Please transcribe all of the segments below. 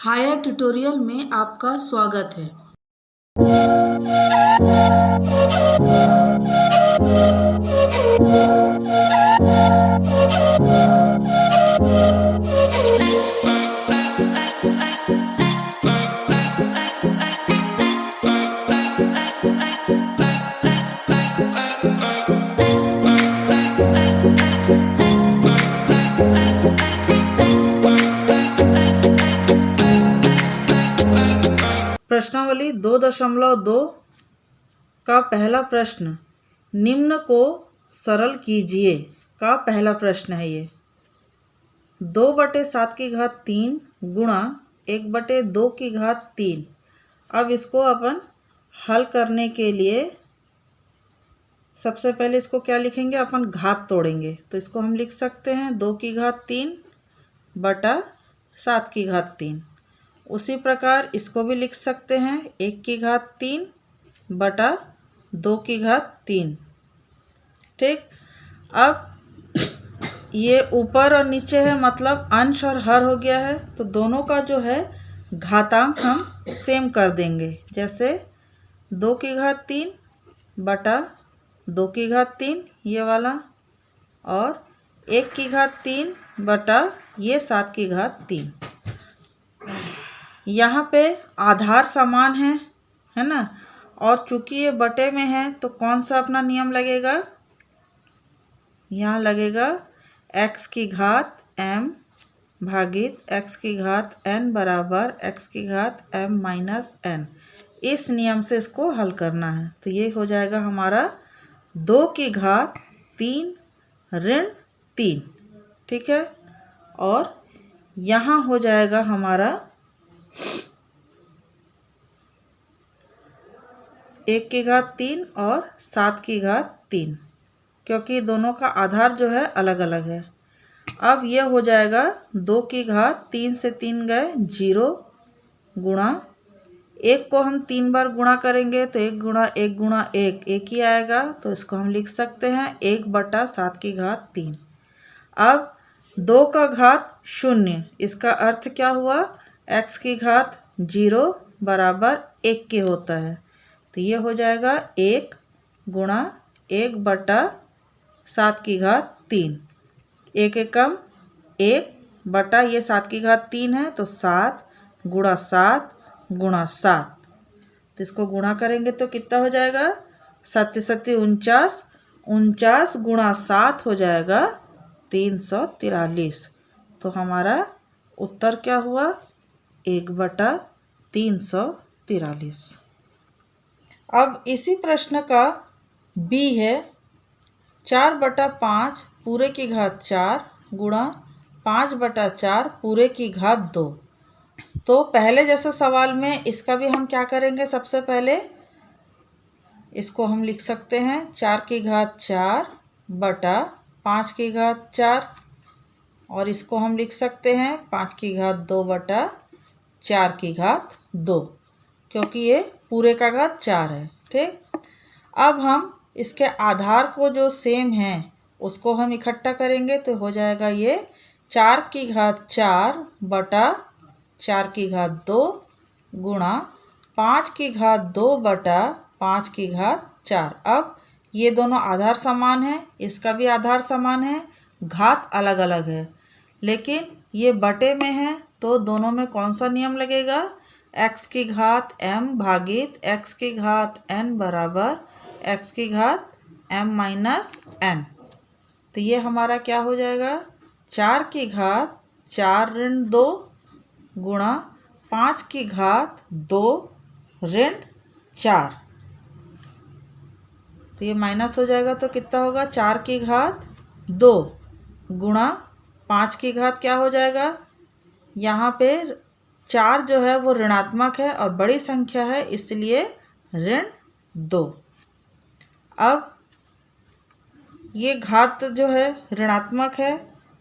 Higher tutorial में आपका स्वागत है। प्रश्नावली 2.2 का पहला प्रश्न, निम्न को सरल कीजिए का पहला प्रश्न है। ये 2/7 गुणा 1/2 अब इसको अपन हल करने के लिए सबसे पहले इसको क्या लिखेंगे, अपन घात तोड़ेंगे। तो इसको हम लिख सकते हैं 2/3 बटा 7/3। उसी प्रकार इसको भी लिख सकते हैं 1/3 बटा 2/3। ठीक, अब ये ऊपर और नीचे है, मतलब अंश और हर हो गया है। तो दोनों का जो है घातांक हम सेम कर देंगे। जैसे 2/3 बटा 2/3 ये वाला, और 1/3 बटा ये 7/3। यहाँ पे आधार समान है ना। और चूंकि ये बटे में है तो कौन सा अपना नियम लगेगा, यहाँ लगेगा x⁻m भागित x⁻n बराबर x⁻m-n। इस नियम से इसको हल करना है। तो ये हो जाएगा हमारा 2/3 ऋण 3। ठीक है, और यहाँ हो जाएगा हमारा 1/3 और 7/3, क्योंकि दोनों का आधार जो है अलग अलग है। अब ये हो जाएगा 2/3 से 3 गए 0 गुणा 1 को हम 3 बार गुणा करेंगे तो 1 गुणा 1 गुणा 1 1 ही आएगा। तो इसको हम लिख सकते हैं 1/7/3। अब 2 का घात 0, इसका अर्थ क्या हुआ, x⁻0 बराबर 1 के होता है। तो ये हो जाएगा 1 गुणा 1/7/3। 1 एकम 1 बटा ये 7/3 है, तो 7 गुणा 7 गुणा 7। तो इसको गुणा करेंगे तो कितना हो जाएगा, 7 7 49, 49 गुणा 7 हो जाएगा 343। तो हमारा उत्तर क्या हुआ, 1/343। अब इसी प्रश्न का B है 4/5 पूरे की घात 4 गुणा 5/4 पूरे की घात 2। तो पहले जैसे सवाल में इसका भी हम क्या करेंगे, सबसे पहले इसको हम लिख सकते हैं 4/4 बटा 5/4, और इसको हम लिख सकते हैं 5/2 बटा 4/2, क्योंकि ये पूरे का घात 4 है। ठीक, अब हम इसके आधार को जो सेम है उसको हम इकट्ठा करेंगे तो हो जाएगा ये 4/4 बटा 4/2 गुणा 5/2 बटा 5/4। अब ये दोनों आधार समान है, इसका भी आधार समान है, घात अलग अलग है, लेकिन ये बटे में है। तो दोनों में कौन सा नियम लगेगा, x⁻m भागित x⁻n बराबर x⁻m-n। तो ये हमारा क्या हो जाएगा, 4/4 ऋण 2 गुणा 5/2 ऋण 4। तो ये माइनस हो जाएगा तो कितना होगा, 4/2 गुणा 5/, क्या हो जाएगा, यहाँ पे 4 जो है वो ऋणात्मक है और बड़ी संख्या है, इसलिए ऋण 2। अब ये घात जो है ऋणात्मक है,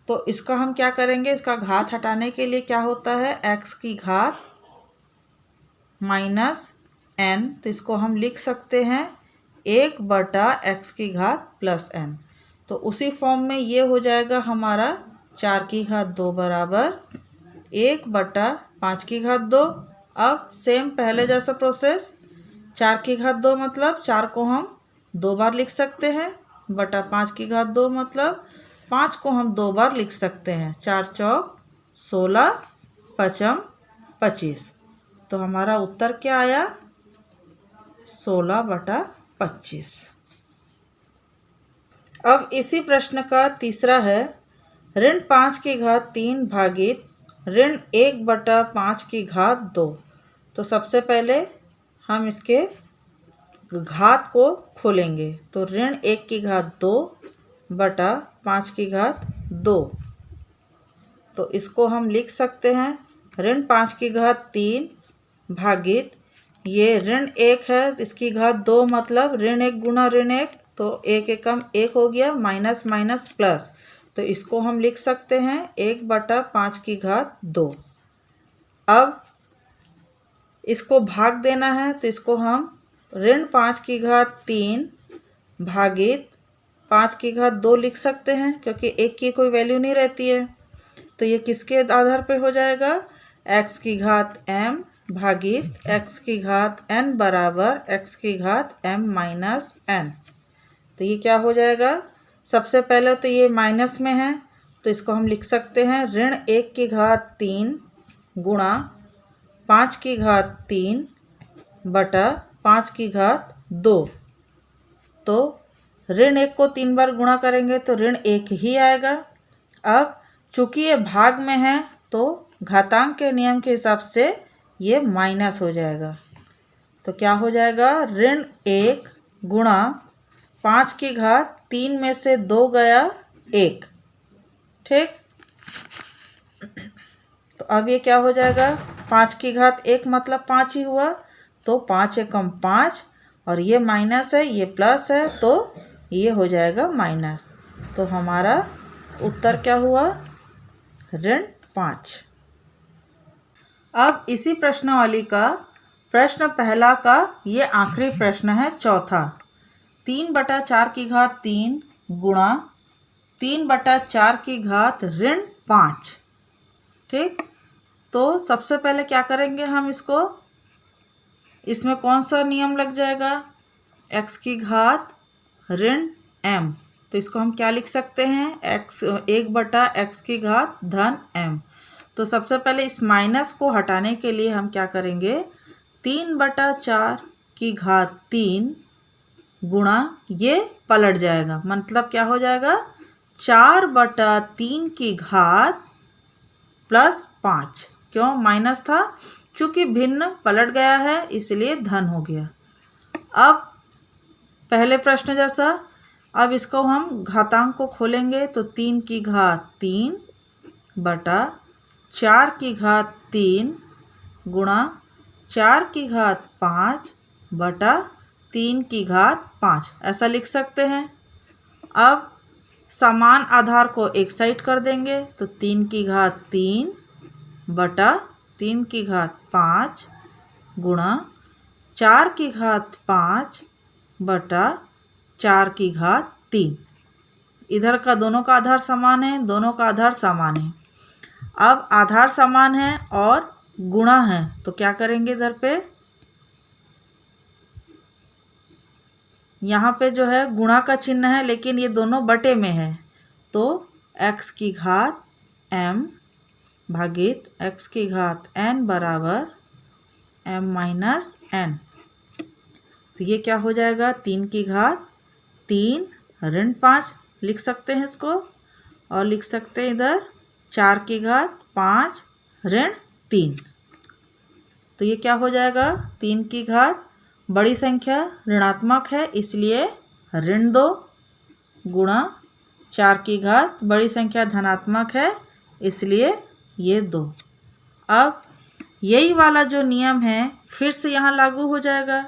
तो इसका हम क्या करेंगे, इसका घात हटाने के लिए क्या होता है, x⁻n। तो इसको हम लिख सकते हैं 1/x⁻n। तो उसी फॉर्म में ये हो जाएगा हमारा 4/2 बराबर 1/x⁻n 5 की घात 2। अब सेम पहले जैसा प्रोसेस, 4 की घात 2 मतलब 4 को हम 2 बार लिख सकते हैं, बटा 5 की घात 2 मतलब 5 को हम 2 बार लिख सकते हैं। 4 चौक 16, 5 25। तो हमारा उत्तर क्या आया? 16/25। अब इसी प्रश्न का तीसरा है, ऋण 5 की घात 3 भागित ऋण 1/5 की घात 2। तो सबसे पहले हम इसके घात को खोलेंगे, तो ऋण 1 की घात 2 बटा 5 की घात 2। तो इसको हम लिख सकते हैं ऋण 5 की घात 3 भागित ये ऋण 1 है, इसकी घात 2 मतलब ऋण 1 गुना ऋण 1, तो 1 एकम 1 हो गया, माइनस माइनस प्लस। तो इसको हम लिख सकते हैं 1/5 की घात 2। अब इसको भाग देना है, तो इसको हम ऋण 5 की घात 3 भागित 5 की घात 2 लिख सकते हैं, क्योंकि 1 की कोई वैल्यू नहीं रहती है। तो ये किसके आधार पे हो जाएगा? x की घात m भागित x की घात n बराबर x की घात m माइनस n। तो ये क्या हो जाएगा? सबसे पहले तो ये माइनस में है, तो इसको हम लिख सकते हैं ऋण 1 की घात 3 गुणा 5 की घात 3 बटा 5 की घात 2। तो ऋण 1 को 3 बार गुणा करेंगे तो ऋण 1 ही आएगा। अब चूँकि ये भाग में है तो घातांक के नियम के हिसाब से ये माइनस हो जाएगा। तो क्या हो जाएगा? ऋण 1 गुणा 5 की घात 3 में से 2 गया 1, ठीक। तो अब ये क्या हो जाएगा? 5 की घात 1 मतलब 5 ही हुआ, तो 5 एकम 5, और ये माइनस है ये प्लस है, तो ये हो जाएगा माइनस। तो हमारा उत्तर क्या हुआ? ऋण 5। अब इसी प्रश्नावली का प्रश्न पहला का ये आखिरी प्रश्न है, चौथा। 3/4 की घात 3 गुणा 3/4 की घात ऋण 5, ठीक। तो सबसे पहले क्या करेंगे हम इसको, इसमें कौन सा नियम लग जाएगा? x की घात ऋण m। तो इसको हम क्या लिख सकते हैं? 1/x की घात धन m। तो सबसे पहले इस माइनस को हटाने के लिए हम क्या करेंगे? 3/4 की घात 3 गुणा, ये पलट जाएगा, मतलब क्या हो जाएगा? 4/3 की घात प्लस 5। क्यों माइनस था? चूँकि भिन्न पलट गया है इसलिए धन हो गया। अब पहले प्रश्न जैसा, अब इसको हम घातांक को खोलेंगे, तो 3 की घात 3 बटा 4 की घात 3 गुणा 4 की घात 5 बटा 3 की घात 5, ऐसा लिख सकते हैं। अब समान आधार को एक साइड कर देंगे, तो 3 की घात 3 बटा 3 की घात 5 गुणा 4 की घात 5 बटा 4 की घात 3। इधर का दोनों का आधार समान है, दोनों का आधार समान है। अब आधार समान है और गुणा है, तो क्या करेंगे? इधर पे यहाँ पे जो है गुणा का चिन्ह है, लेकिन ये दोनों बटे में है, तो x की घात m भागित x की घात n बराबर m माइनस n। तो ये क्या हो जाएगा? 3 की घात 3 ऋण 5 लिख सकते हैं इसको, और लिख सकते हैं इधर 4 की घात 5 ऋण 3। तो ये क्या हो जाएगा? 3 की घात बड़ी संख्या ऋणात्मक है इसलिए ऋण 2 गुणा 4 की घात बड़ी संख्या धनात्मक है इसलिए ये 2। अब यही वाला जो नियम है फिर से यहाँ लागू हो जाएगा।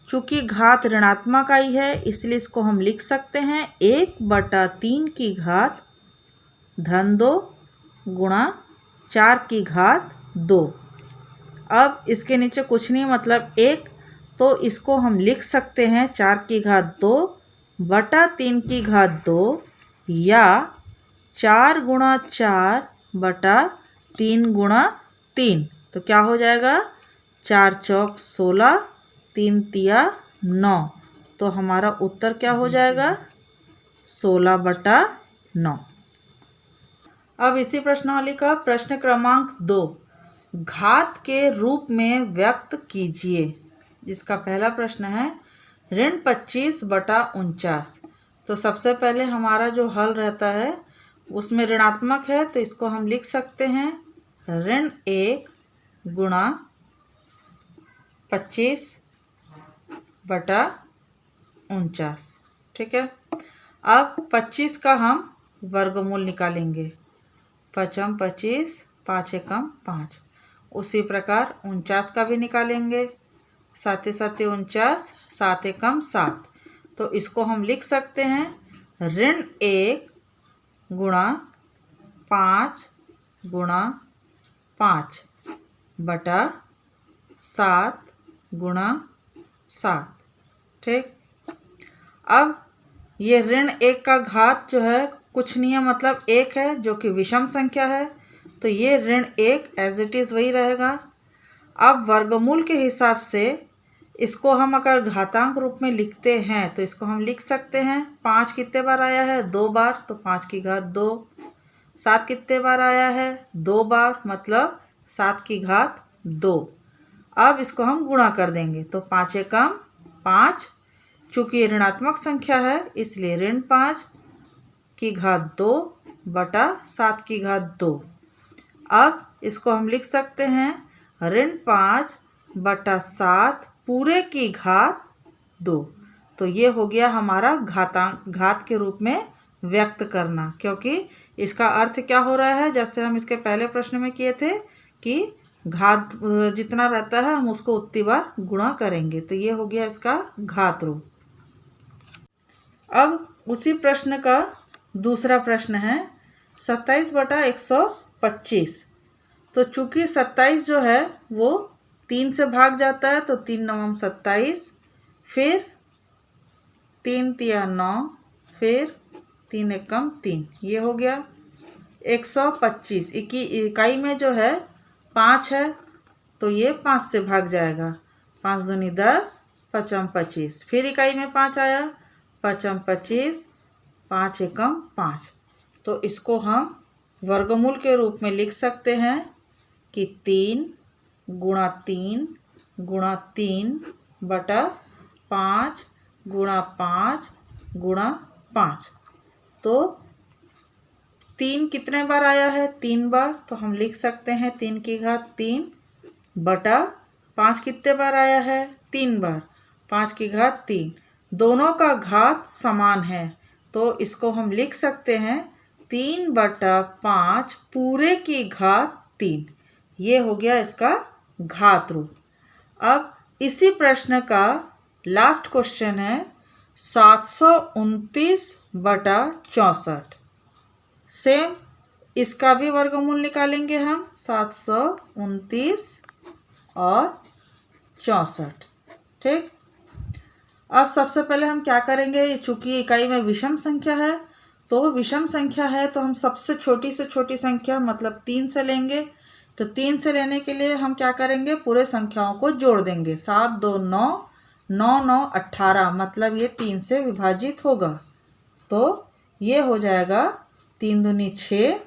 चूँकि घात ऋणात्मक आई है इसलिए इसको हम लिख सकते हैं 1/3 की घात धन 2 गुणा 4 की घात 2। अब इसके नीचे कुछ नहीं मतलब 1, तो इसको हम लिख सकते हैं 4 की घात 2 बटा 3 की घात 2, या 4 गुणा 4 बटा 3 गुणा 3। तो क्या हो जाएगा, 4 चौक 16, 3 तिया 9। तो हमारा उत्तर क्या हो जाएगा, 16/9। अब इसी प्रश्नावली का प्रश्न क्रमांक 2, घात के रूप में व्यक्त कीजिए। जिसका पहला प्रश्न है ऋण 25/49। तो सबसे पहले हमारा जो हल रहता है उसमें ऋणात्मक है, तो इसको हम लिख सकते हैं ऋण 1 गुणा 25/49। ठीक है। अब 25 का हम वर्गमूल निकालेंगे। 5 25, 5 एकम 5। उसी प्रकार 49 का भी निकालेंगे। 7 7 49, 7 एकम 7। तो इसको हम लिख सकते हैं ऋण 1 गुणा 5 गुणा 5 बटा 7 गुणा 7। ठीक। अब ये ऋण 1 का घात जो है कुछ नहीं है, मतलब 1 है, जो कि विषम संख्या है। तो ये ऋण 1 एज इट इज़ वही रहेगा। अब वर्गमूल के हिसाब से इसको हम अगर घातांक रूप में लिखते हैं तो इसको हम लिख सकते हैं 5 कितने बार आया है, 2 बार, तो 5 की घात 2। 7 कितने बार आया है, 2 बार, मतलब 7 की घात 2। अब इसको हम गुणा कर देंगे तो 5 एकम 5। चूँकि ये ऋणात्मक संख्या है इसलिए ऋण 5 की घात 2 बटा 7 की घात 2। अब इसको हम लिख सकते हैं ऋण 5/7 पूरे की घात 2। तो ये हो गया हमारा घात के रूप में व्यक्त करना, क्योंकि इसका अर्थ क्या हो रहा है, जैसे हम इसके पहले प्रश्न में किए थे कि घात जितना रहता है हम उसको उतनी बार गुणा करेंगे। तो ये हो गया इसका घात रूप। अब उसी प्रश्न का दूसरा प्रश्न है 27/125। तो चूंकि 27 जो है वो 3 से भाग जाता है, तो 3 9 27, फिर 3 तिया 9, फिर 3 एकम 3। ये हो गया 125। इकाई में जो है 5 है तो ये 5 से भाग जाएगा। 5 दूनी 10, 5 25। फिर इकाई में 5 आया, 5 25, 5 एकम 5। तो इसको हम वर्गमूल के रूप में लिख सकते हैं कि 3 गुणा 3 गुणा 3 बटा 5 गुणा 5 गुणा 5। तो 3 कितने बार आया है, 3 बार, तो हम लिख सकते हैं 3 की घात 3 बटा 5 कितने बार आया है, 3 बार, 5 की घात 3। दोनों का घात समान है तो इसको हम लिख सकते हैं 3/5 पूरे की घात 3। ये हो गया इसका घात रूप। अब इसी प्रश्न का लास्ट क्वेश्चन है 729/64। सेम इसका भी वर्गमूल निकालेंगे हम, 729 और 64। ठीक। अब सबसे पहले हम क्या करेंगे, चूंकि इकाई में विषम संख्या है तो विषम संख्या है तो हम सबसे छोटी से छोटी संख्या मतलब 3 से लेंगे। तो 3 से लेने के लिए हम क्या करेंगे, पूरे संख्याओं को जोड़ देंगे। 7 2 9, 9 9 18, मतलब ये 3 से विभाजित होगा। तो ये हो जाएगा 3 दूनी 6,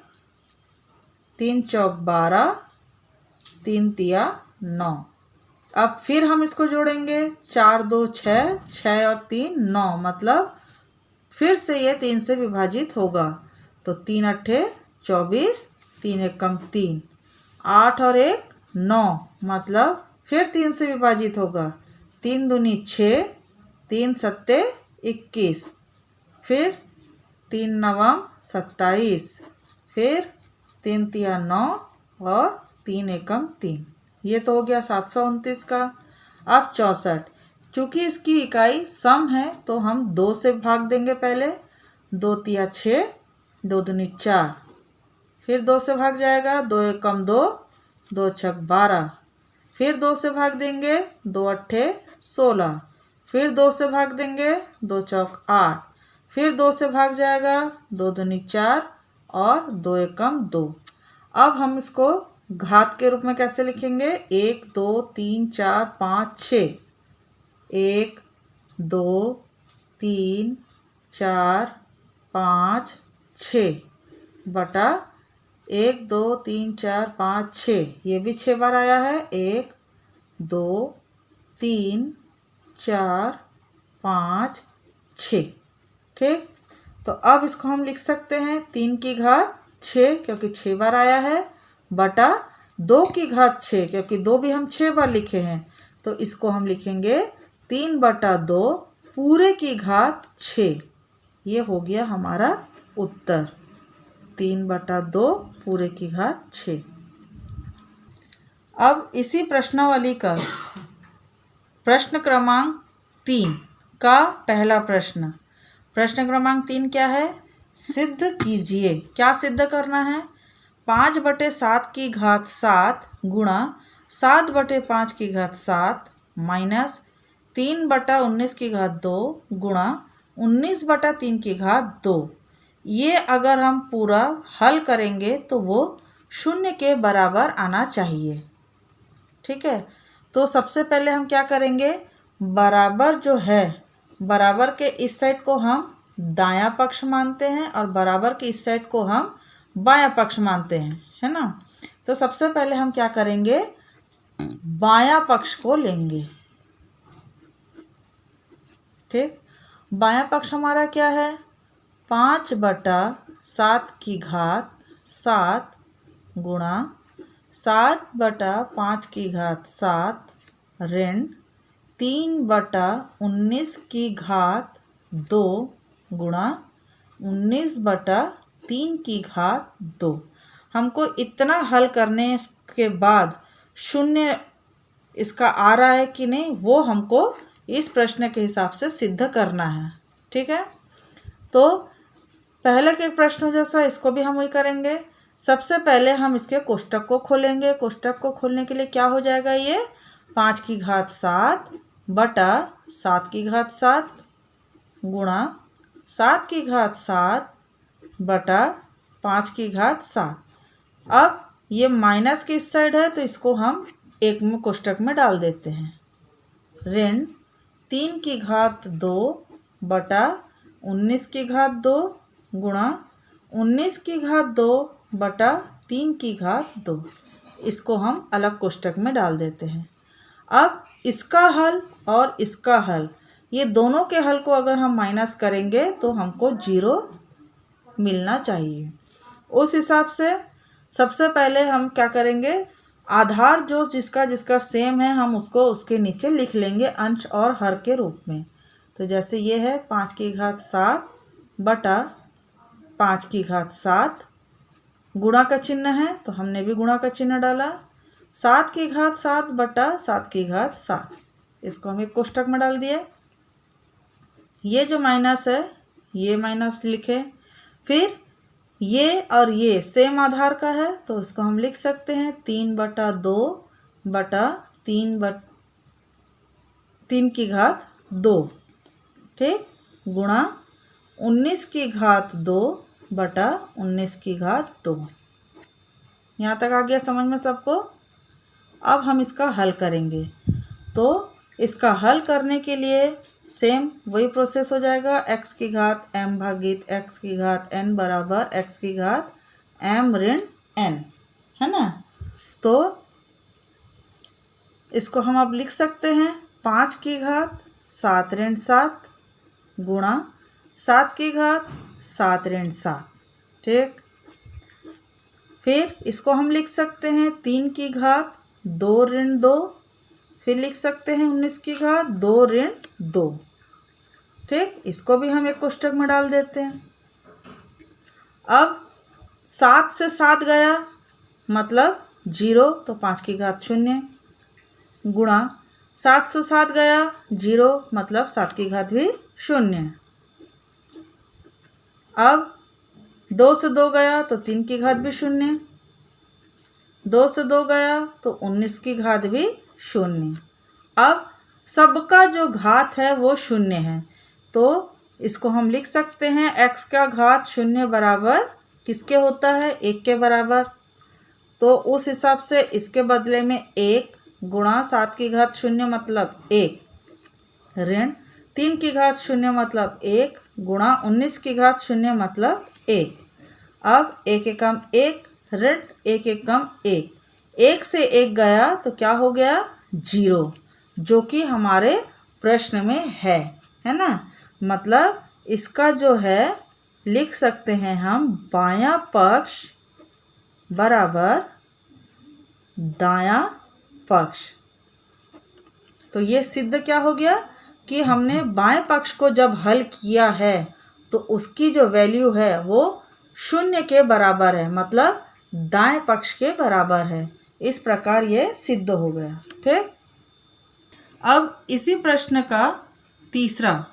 3 चौक 12, 3 तिया 9। अब फिर हम इसको जोड़ेंगे, 4 2 6, 6 और 3 9, मतलब फिर से ये 3 से विभाजित होगा। तो 3 8 24, 3 एकम 3, 8 और 1 9, मतलब फिर 3 से विभाजित होगा। 3 दूनी 6, 3 सत्ते 21, फिर 3 नवम 27, फिर 3 तिया 9 और 3 एकम 3। ये तो हो गया 729 का। अब 64, चूँकि इसकी इकाई सम है तो हम 2 से भाग देंगे पहले। 2 तिया 6, 2 दूनी 4, फिर 2 से भाग जाएगा, 2 एकम 2, 2 छक 12, फिर 2 से भाग देंगे, 2 अट्ठे 16, फिर 2 से भाग देंगे, 2 चौक 8, फिर 2 से भाग जाएगा, 2 दूनी 4 और 2 एकम 2। अब हम इसको घात के रूप में कैसे लिखेंगे? 1 2 3 4 5 6। 1 2 3 4 5 6 बटा 1 2 3 4 5 6, ये भी 6 बार आया है। 1 2 3 4 5 6। ठीक, तो अब इसको हम लिख सकते हैं 3 की घात 6 क्योंकि 6 बार आया है, बटा 2 की घात 6 क्योंकि 2 भी हम 6 बार लिखे हैं, तो इसको हम लिखेंगे 3 बटा 2 पूरे की घात 6। ये हो गया हमारा उत्तर, 3 बटा 2 पूरे की घात 6। अब इसी प्रश्नावली का प्रश्न क्रमांक 3 का पहला प्रश्न। प्रश्न क्रमांक 3 क्या है? सिद्ध कीजिए। क्या सिद्ध करना है? 5/7 की घात 7 गुणा 7/5 की घात 7 माइनस 3/19 की घात 2 गुणा 19/3 की घात 2। ये अगर हम पूरा हल करेंगे तो वो 0 के बराबर आना चाहिए। ठीक है, तो सबसे पहले हम क्या करेंगे? बराबर जो है, बराबर के इस साइड को हम दायां पक्ष मानते हैं और बराबर के इस साइड को हम बायां पक्ष मानते हैं, है ना। तो सबसे पहले हम क्या करेंगे? बायां पक्ष को लेंगे। ठीक, बायां पक्ष हमारा क्या है? 5/7 की घात 7 गुणा 7/5 की घात 7 ऋण 3/19 की घात 2 गुणा 19/3 की घात 2। हमको इतना हल करने के बाद 0 इसका आ रहा है कि नहीं, वो हमको इस प्रश्न के हिसाब से सिद्ध करना है। ठीक है, तो पहले के प्रश्न जैसा इसको भी हम वही करेंगे। सबसे पहले हम इसके कोष्टक को खोलेंगे। कोष्टक को खोलने के लिए क्या हो जाएगा? ये 5 की घात 7 बटा 7 की घात 7 गुणा 7 की घात 7 बटा 5 की घात 7। अब ये माइनस की इस साइड है तो इसको हम एक में कोष्टक में डाल देते हैं। ऋण 3 की घात 2 बटा 19 की घात 2 गुणा 19 की घात 2 बटा 3 की घात 2। इसको हम अलग कोष्टक में डाल देते हैं। अब इसका हल और इसका हल, ये दोनों के हल को अगर हम माइनस करेंगे तो हमको 0 मिलना चाहिए। उस हिसाब से सबसे पहले हम क्या करेंगे? आधार जो जिसका जिसका सेम है हम उसको उसके नीचे लिख लेंगे अंश और हर के रूप में। तो जैसे ये है 5 की घात 7 बटा 5 की घात 7, गुणा का चिन्ह है तो हमने भी गुणा का चिन्ह डाला। 7 की घात 7 बटा 7 की घात 7, इसको हम एक कोष्टक में डाल दिए। ये जो माइनस है ये माइनस लिखे। फिर ये और ये सेम आधार का है तो इसको हम लिख सकते हैं 3/2 बटा 3 की घात 2। ठीक, गुणा 19 की घात 2 बटा 19 की घात 2। यहाँ तक आ गया समझ में सबको? अब हम इसका हल करेंगे। तो इसका हल करने के लिए सेम वही प्रोसेस हो जाएगा। x की घात m भागित x की घात n बराबर x की घात m ऋण n, है ना। तो इसको हम अब लिख सकते हैं 5 की घात 7 ऋण 7 गुणा 7 की घात 7 ऋण 7। ठीक, फिर इसको हम लिख सकते हैं 3 की घात 2 ऋण 2, फिर लिख सकते हैं 19 की घात 2 ऋण 2। ठीक, इसको भी हम एक कोष्टक में डाल देते हैं। अब 7 से 7 गया मतलब 0, तो 5 की घात 0 गुणा 7 से 7 गया 0 मतलब 7 की घात भी 0। अब 2 से 2 गया तो 3 की घात भी 0, 2 से 2 गया तो 19 की घात भी 0। अब सबका जो घात है वो 0 है तो इसको हम लिख सकते हैं x का घात 0 बराबर किसके होता है? 1 के बराबर। तो उस हिसाब से इसके बदले में 1 गुणा 7 की घात 0 मतलब 1 ऋण 3 की घात 0 मतलब 1 गुणा 19 की घात 0 मतलब 1। अब 1 एकम 1 ऋण 1 एकम 1, 1 से 1 गया तो क्या हो गया 0, जो कि हमारे प्रश्न में है ना। मतलब इसका जो है लिख सकते हैं हम बायां पक्ष बराबर दायां पक्ष। तो ये सिद्ध क्या हो गया कि हमने बाएं पक्ष को जब हल किया है तो उसकी जो वैल्यू है वो 0 के बराबर है, मतलब दाएं पक्ष के बराबर है। इस प्रकार ये सिद्ध हो गया। ठीक, अब इसी प्रश्न का तीसरा,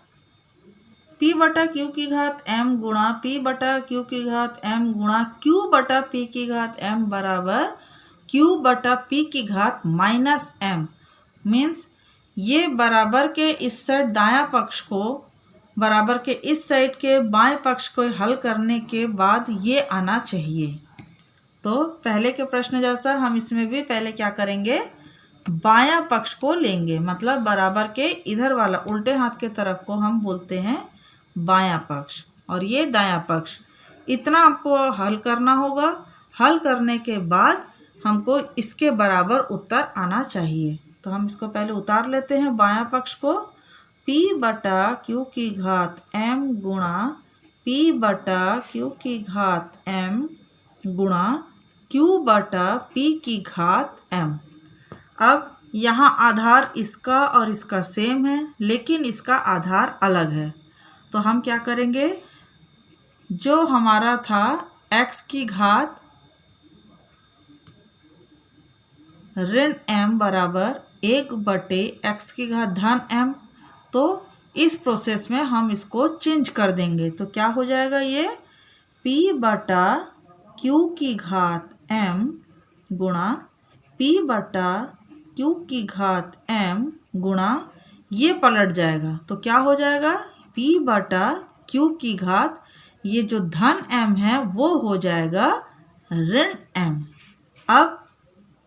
p बटा क्यू की घात m गुणा p बटा क्यू की घात m गुणा q बटा p की घात m बराबर q बटा p की घात माइनस m। मीन्स ये बराबर के इस साइड दायां पक्ष को बराबर के इस साइड के बाएं पक्ष को हल करने के बाद ये आना चाहिए। तो पहले के प्रश्न जैसा हम इसमें भी पहले क्या करेंगे, बायां पक्ष को लेंगे, मतलब बराबर के इधर वाला उल्टे हाथ के तरफ को हम बोलते हैं बायां पक्ष, और ये दायां पक्ष। इतना आपको हल करना होगा। हल करने के बाद हमको इसके बराबर उत्तर आना चाहिए। तो हम इसको पहले उतार लेते हैं बायां पक्ष को। p बटा क्यू की घात m गुणा p बटा क्यू की घात m गुणा q बटा p की घात m। अब यहाँ आधार इसका और इसका सेम है, लेकिन इसका आधार अलग है। तो हम क्या करेंगे, जो हमारा था x की घात ऋण m बराबर 1 बटे x की घात धन m, तो इस प्रोसेस में हम इसको चेंज कर देंगे। तो क्या हो जाएगा, ये p बटा q की घात m गुणा p बटा q की घात m गुणा ये पलट जाएगा। तो क्या हो जाएगा, p बटा q की घात ये जो धन m है वो हो जाएगा ऋण m। अब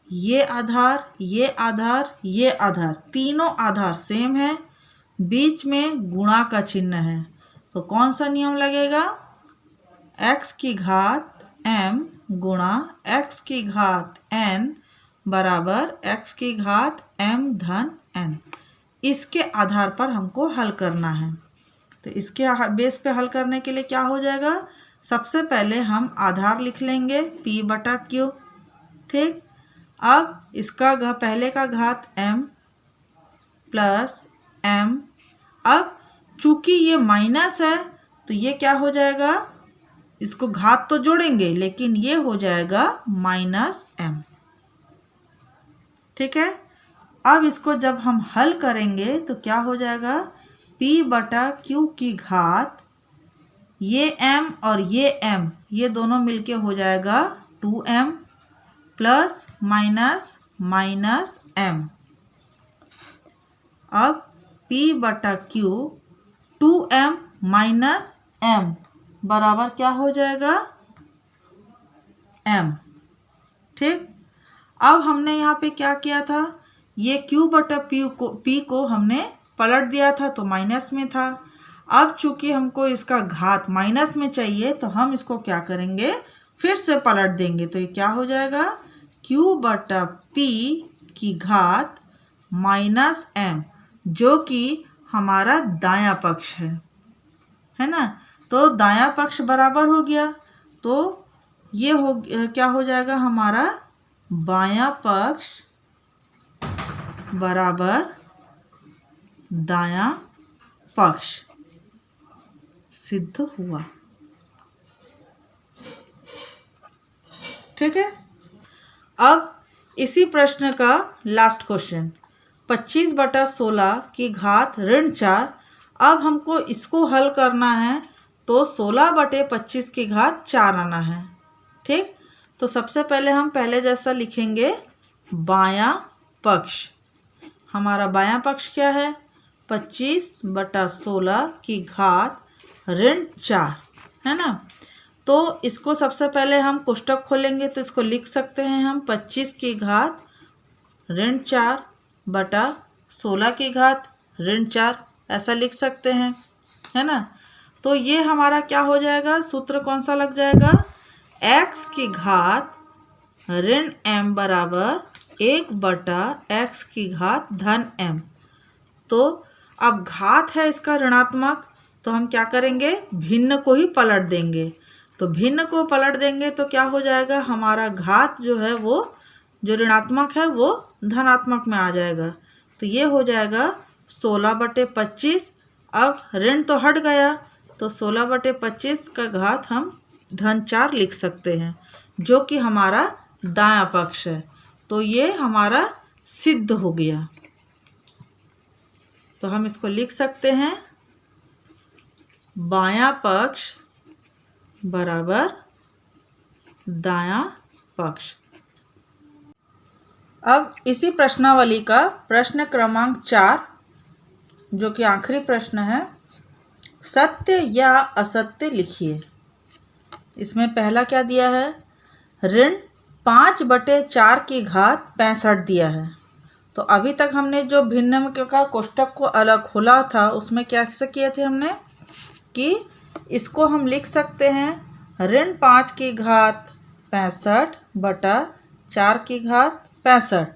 ये आधार, ये आधार, ये आधार, तीनों आधार सेम है, बीच में गुणा का चिन्ह है। तो कौन सा नियम लगेगा, x की घात m गुणा x की घात n बराबर x की घात m धन n। इसके आधार पर हमको हल करना है। तो इसके बेस पे हल करने के लिए क्या हो जाएगा, सबसे पहले हम आधार लिख लेंगे p बटा q। ठीक, अब इसका पहले का घात m प्लस m। अब चूंकि ये माइनस है तो ये क्या हो जाएगा, इसको घात तो जोड़ेंगे लेकिन ये हो जाएगा माइनस m। ठीक है, अब इसको जब हम हल करेंगे तो क्या हो जाएगा, p बटा q की घात ये m और ये m ये दोनों मिलके हो जाएगा 2m plus minus minus m। अब p बटा q 2m माइनस m बराबर क्या हो जाएगा, m। ठीक, अब हमने यहाँ पे क्या किया था, ये q बटा p को हमने पलट दिया था तो माइनस में था। अब चूंकि हमको इसका घात माइनस में चाहिए तो हम इसको क्या करेंगे, फिर से पलट देंगे। तो ये क्या हो जाएगा, q बटा p की घात माइनस m, जो कि हमारा दायां पक्ष है ना। तो दायां पक्ष बराबर हो गया, तो ये क्या हो जाएगा, हमारा बायां पक्ष बराबर दायां पक्ष सिद्ध हुआ। ठीक है, अब इसी प्रश्न का लास्ट क्वेश्चन, 25 बटा 16 की घात ऋण 4। अब हमको इसको हल करना है तो 16 बटे 25 की घात 4 आना है। ठीक, तो सबसे पहले हम पहले जैसा लिखेंगे बायां पक्ष। हमारा बायां पक्ष क्या है, 25 बटा 16 की घात ऋण 4 है ना। तो इसको सबसे पहले हम कोष्टक खोलेंगे तो इसको लिख सकते हैं हम 25 की घात ऋण 4 बटा 16 की घात ऋण 4, ऐसा लिख सकते हैं, है ना। तो ये हमारा क्या हो जाएगा, सूत्र कौन सा लग जाएगा, x की घात ऋण m बराबर 1 बटा x की घात धन m। तो अब घात है इसका ऋणात्मक, तो हम क्या करेंगे, भिन्न को ही पलट देंगे। तो भिन्न को पलट देंगे तो क्या हो जाएगा, हमारा घात जो है वो जो ऋणात्मक है वो धनात्मक में आ जाएगा। तो ये हो जाएगा 16/25। अब ऋण तो हट गया, तो 16/25 का घात हम धन 4 लिख सकते हैं, जो कि हमारा दायां पक्ष है। तो ये हमारा सिद्ध हो गया। तो हम इसको लिख सकते हैं बायां पक्ष बराबर दायां पक्ष। अब इसी प्रश्नावली का प्रश्न क्रमांक 4, जो कि आखिरी प्रश्न है, सत्य या असत्य लिखिए। इसमें पहला क्या दिया है, ऋण 5/4 की घात 65 दिया है। तो अभी तक हमने जो भिन्न का कोष्टक को अलग खोला था उसमें कैसे किए थे हमने कि इसको हम लिख सकते हैं ऋण 5 की घात 65 बटा 4 की घात 65।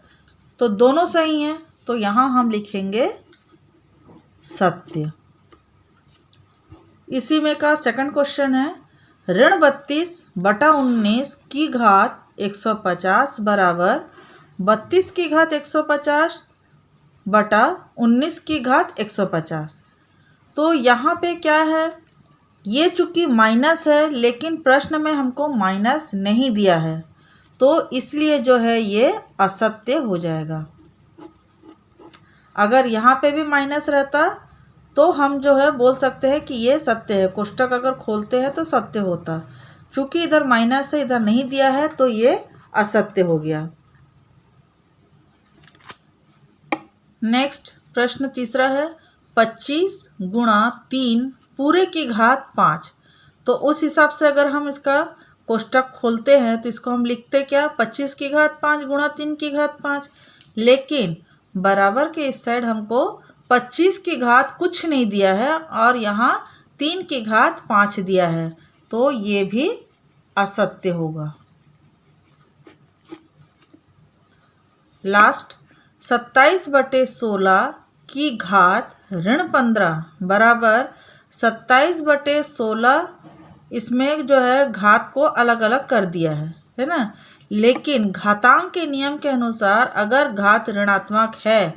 तो दोनों सही हैं, तो यहाँ हम लिखेंगे सत्य। इसी में का सेकंड क्वेश्चन है, ऋण 32/19 की घात 150 बराबर 32 की घात 150 बटा 19 की घात 150। तो यहाँ पे क्या है, ये चूँकि माइनस है लेकिन प्रश्न में हमको माइनस नहीं दिया है, तो इसलिए जो है ये असत्य हो जाएगा। अगर यहाँ पे भी माइनस रहता तो हम जो है बोल सकते हैं कि ये सत्य है, कोष्टक अगर खोलते हैं तो सत्य होता। चूँकि इधर माइनस है, इधर नहीं दिया है, तो ये असत्य हो गया। नेक्स्ट प्रश्न तीसरा है, 25 × 3 पूरे की घात 5। तो उस हिसाब से अगर हम इसका कोष्टक खोलते हैं तो इसको हम लिखते क्या, 25 की घात 5 गुणा 3 की घात 5। लेकिन बराबर के इस साइड हमको 25 की घात कुछ नहीं दिया है और यहाँ 3 की घात 5 दिया है, तो ये भी असत्य होगा। लास्ट 27/16 की घात ऋण 15 बराबर 27/16। इसमें जो है घात को अलग अलग कर दिया है ना। लेकिन घातांक के नियम के अनुसार अगर घात ऋणात्मक है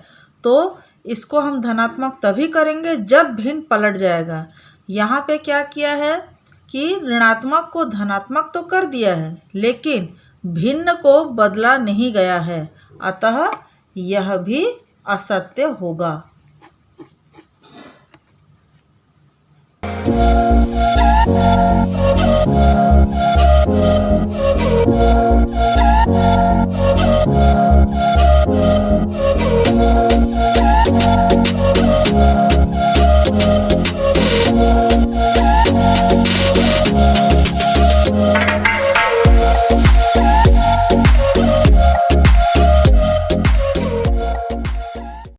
तो इसको हम धनात्मक तभी करेंगे जब भिन्न पलट जाएगा। यहाँ पे क्या किया है कि ऋणात्मक को धनात्मक तो कर दिया है लेकिन भिन्न को बदला नहीं गया है, अतः यह भी असत्य होगा।